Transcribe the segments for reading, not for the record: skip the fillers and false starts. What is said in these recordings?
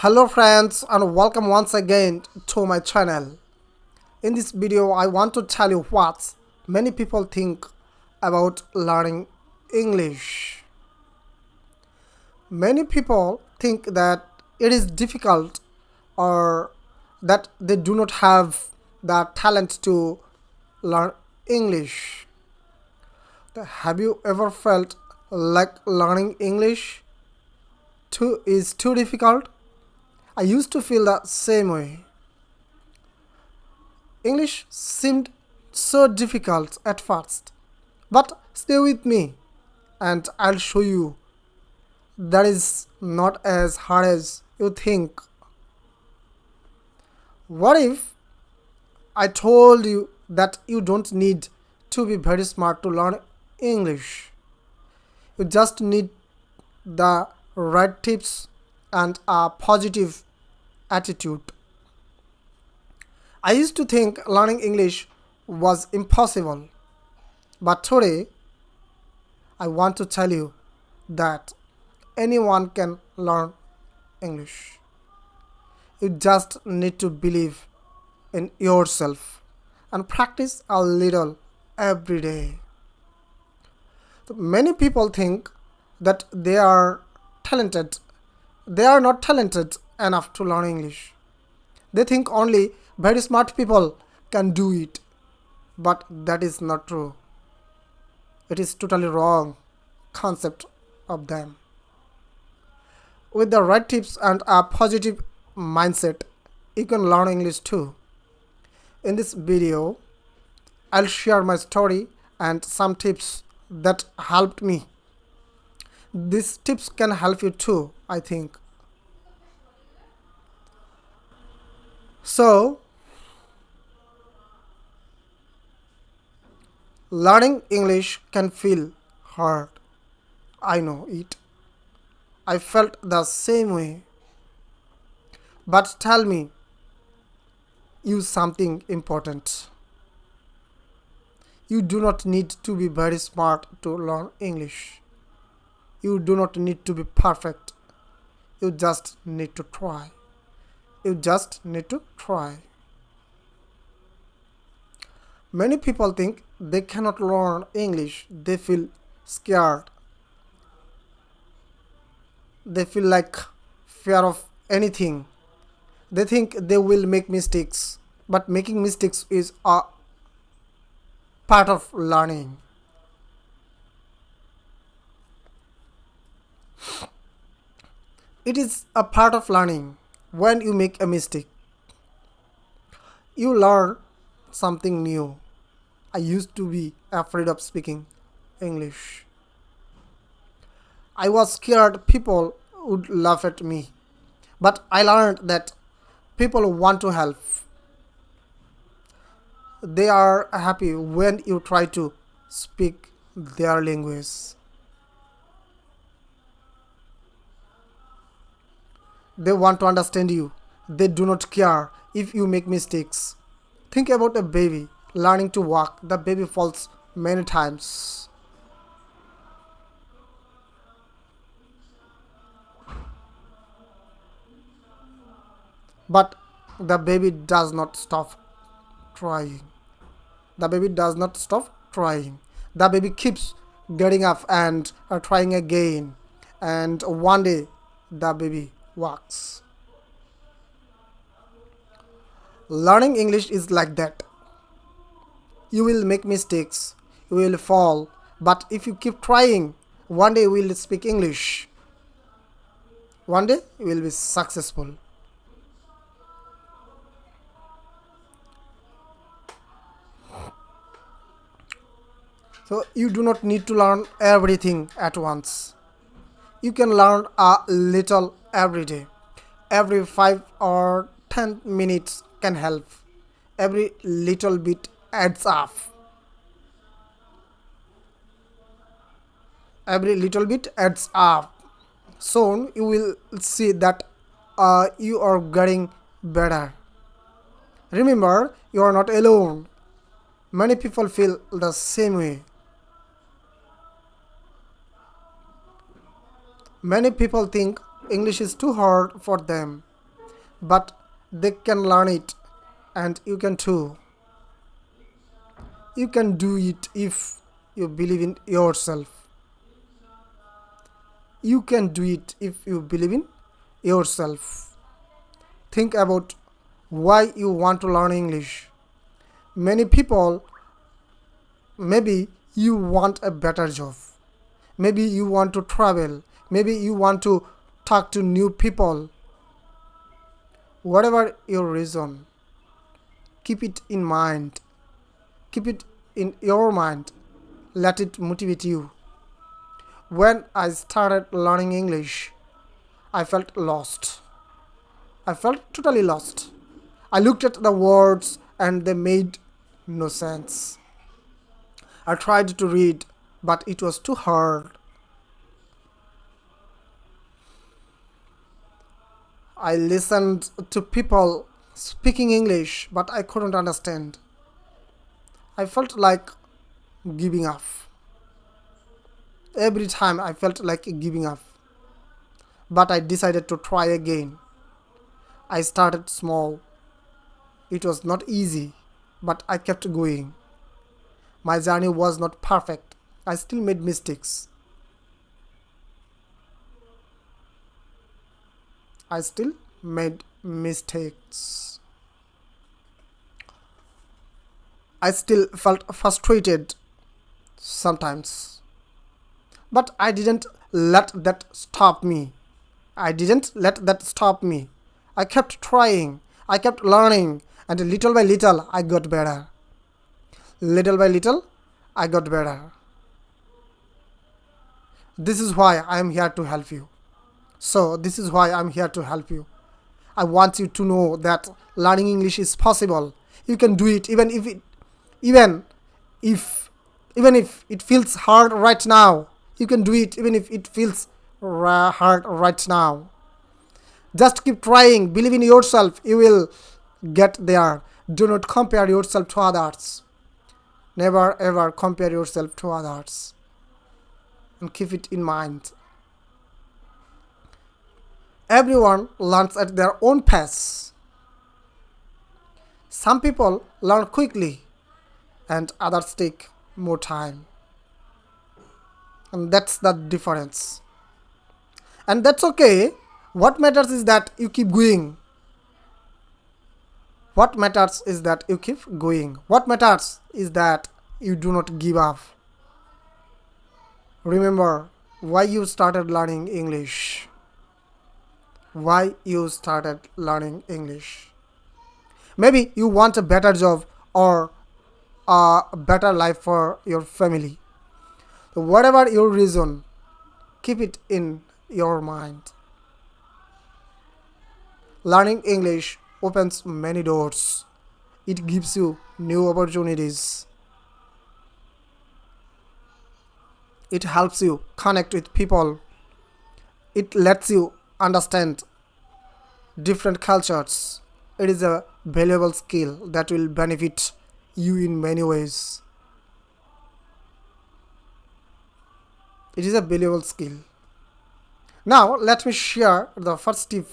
Hello friends and welcome once again to my channel. In this video I want to tell you what many people think about learning English. Many people think that it is difficult or that they do not have the talent to learn English. Have you ever felt like learning English is too difficult? I used to feel the same way. English seemed so difficult at first, but stay with me and I'll show you that is not as hard as you think. What if I told you that you don't need to be very smart to learn English? You just need the right tips and a positive attitude. I used to think learning English was impossible, but today I want to tell you that anyone can learn English. You just need to believe in yourself and practice a little every day. So many people think that they are not talented enough to learn English. They think only very smart people can do it, but that is not true. It is totally wrong concept of them. With the right tips and a positive mindset, you can learn English too. In this video, I'll share my story and some tips that helped me. These tips can help you too, I think. So, learning English can feel hard. I know it. I felt the same way. But tell me, you something important. You do not need to be very smart to learn English. You do not need to be perfect. You just need to try. You just need to try. Many people think they cannot learn English. They feel scared. They feel like fear of anything. They think they will make mistakes. But making mistakes is a part of learning. It is a part of learning. When you make a mistake, you learn something new. I used to be afraid of speaking English. I was scared people would laugh at me. But I learned that people want to help. They are happy when you try to speak their language. They want to understand you. They do not care if you make mistakes. Think about a baby learning to walk. The baby falls many times. But the baby does not stop trying. The baby does not stop trying. The baby keeps getting up and trying again. And one day the baby walks. Learning English is like that. You will make mistakes, you will fall, but if you keep trying, one day you will speak English. One day you will be successful. So you do not need to learn everything at once. You can learn a little every day. Every 5 or 10 minutes can help. Every little bit adds up. Every little bit adds up. Soon you will see that you are getting better. Remember, you are not alone. Many people feel the same way. Many people think English is too hard for them. but they can learn it, and you can too. You can do it if you believe in yourself. You can do it if you believe in yourself. Think about why you want to learn English. Many people, maybe you want a better job. Maybe you want to travel. Maybe you want to talk to new people. Whatever your reason, keep it in mind. Keep it in your mind. Let it motivate you. When I started learning English, I felt lost. I felt totally lost. I looked at the words and they made no sense. I tried to read, but it was too hard. I listened to people speaking English, but I couldn't understand. I felt like giving up. Every time I felt like giving up. But I decided to try again. I started small. It was not easy, but I kept going. My journey was not perfect. I still made mistakes. I still made mistakes. I still felt frustrated sometimes. But I didn't let that stop me. I didn't let that stop me. I kept trying. I kept learning. And little by little, I got better. Little by little, I got better. This is why I am here to help you. So, this is why I'm here to help you. I want you to know that learning English is possible. You can do it even if even if it feels hard right now. You can do it even if it feels hard right now. Just keep trying. Believe in yourself. You will get there. Do not compare yourself to others. Never ever compare yourself to others. And keep it in mind. Everyone learns at their own pace. Some people learn quickly and others take more time. And that's the difference. And that's okay. What matters is that you keep going. What matters is that you keep going. What matters is that you do not give up. Remember why you started learning English. Why you started learning English. Maybe you want a better job or a better life for your family. So whatever your reason, keep it in your mind. Learning English opens many doors. It gives you new opportunities. It helps you connect with people. It lets you understand different cultures. It is a valuable skill that will benefit you in many ways. It is a valuable skill. Now, let me share the first tip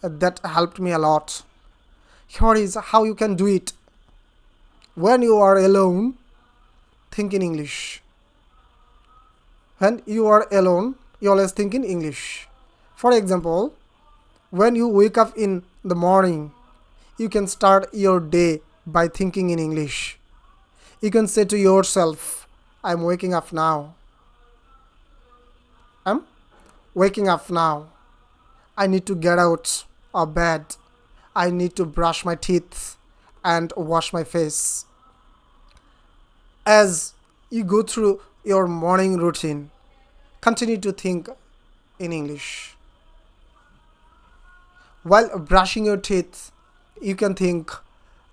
that helped me a lot. Here is how you can do it. When you are alone, think in English. When you are alone, you always think in English. For example, when you wake up in the morning, you can start your day by thinking in English. You can say to yourself, I'm waking up now. I'm waking up now. I need to get out of bed. I need to brush my teeth and wash my face. As you go through your morning routine, continue to think in English. While brushing your teeth, you can think,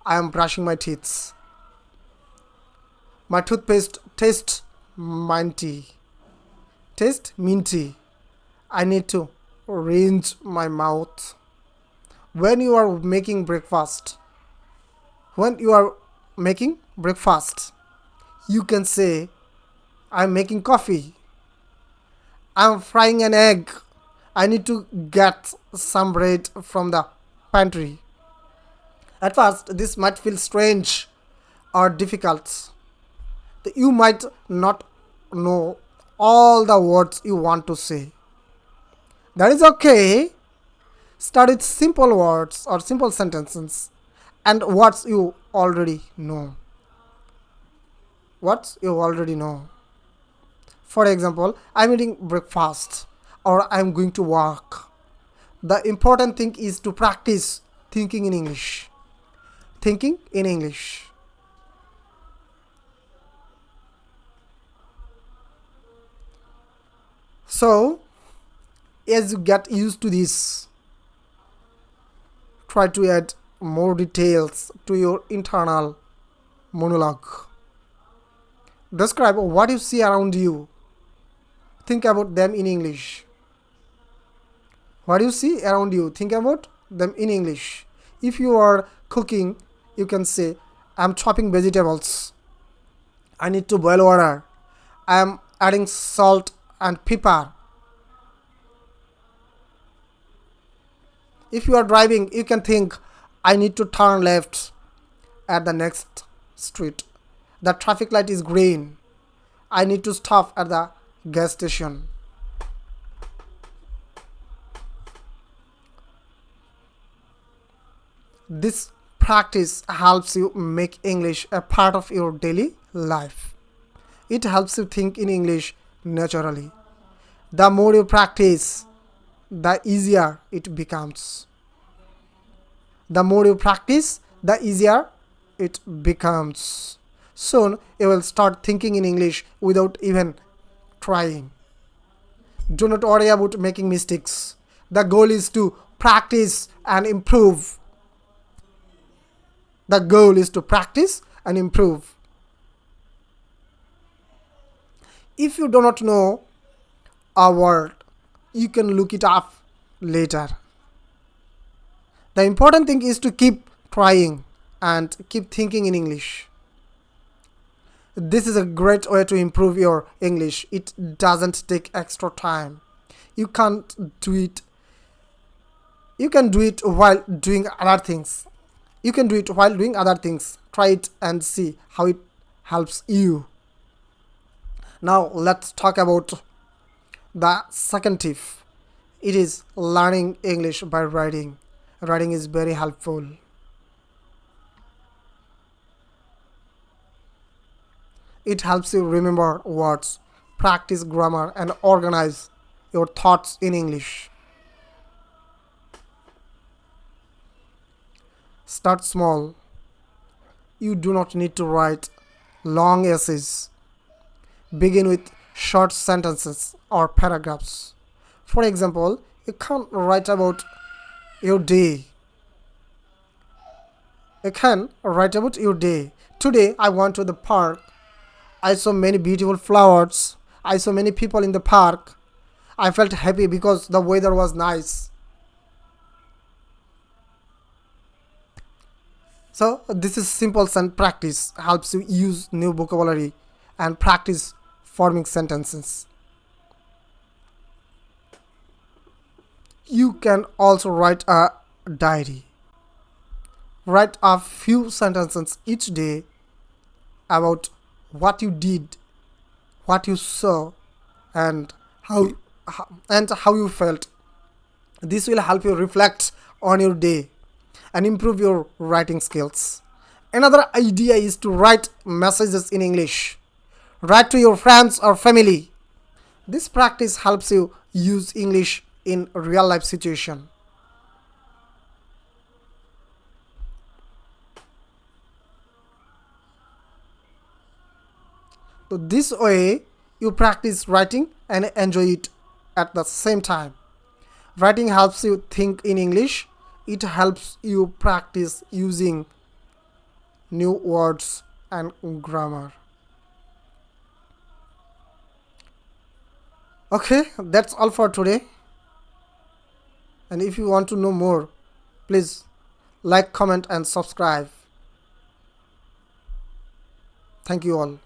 I am brushing my teeth. My toothpaste tastes minty. Taste minty. I need to rinse my mouth. When you are making breakfast, you can say, I'm making coffee. I'm frying an egg. I need to get some bread from the pantry. At first, this might feel strange or difficult. You might not know all the words you want to say. That is okay. Start with simple words or simple sentences and words you already know. What you already know. For example, I'm eating breakfast or I'm going to work. The important thing is to practice thinking in English. Thinking in English. So, as you get used to this, try to add more details to your internal monologue. Describe what you see around you. Think about them in English. What you see around you, think about them in English. If you are cooking, you can say, I'm chopping vegetables. I need to boil water. I am adding salt and pepper. If you are driving, you can think, I need to turn left at the next street. The traffic light is green. I need to stop at the gas station. This practice helps you make English a part of your daily life. It helps you think in English naturally. The more you practice, the easier it becomes. The more you practice, the easier it becomes. Soon you will start thinking in English without even trying. Do not worry about making mistakes. The goal is to practice and improve. The goal is to practice and improve. If you do not know a word, you can look it up later. The important thing is to keep trying and keep thinking in English. This is a great way to improve your English. It doesn't take extra time. You can't do it. You can do it while doing other things. You can do it while doing other things. Try it and see how it helps you. Now let's talk about the second tip. It is learning English by writing. Writing is very helpful. It helps you remember words, practice grammar, and organize your thoughts in English. Start small. You do not need to write long essays. Begin with short sentences or paragraphs. For example, you can write about your day. You can write about your day. Today I went to the park. I saw many beautiful flowers. I saw many people in the park. I felt happy because the weather was nice. So this is simple practice, helps you use new vocabulary and practice forming sentences. You can also write a diary. Write a few sentences each day about what you did, what you saw, and how you felt. This will help you reflect on your day and improve your writing skills. Another idea is to write messages in English. Write to your friends or family. This practice helps you use English in real life situation. So this way you practice writing and enjoy it at the same time. Writing helps you think in English. It helps you practice using new words and grammar. Okay, that's all for today. And if you want to know more, please like, comment, and subscribe. Thank you all.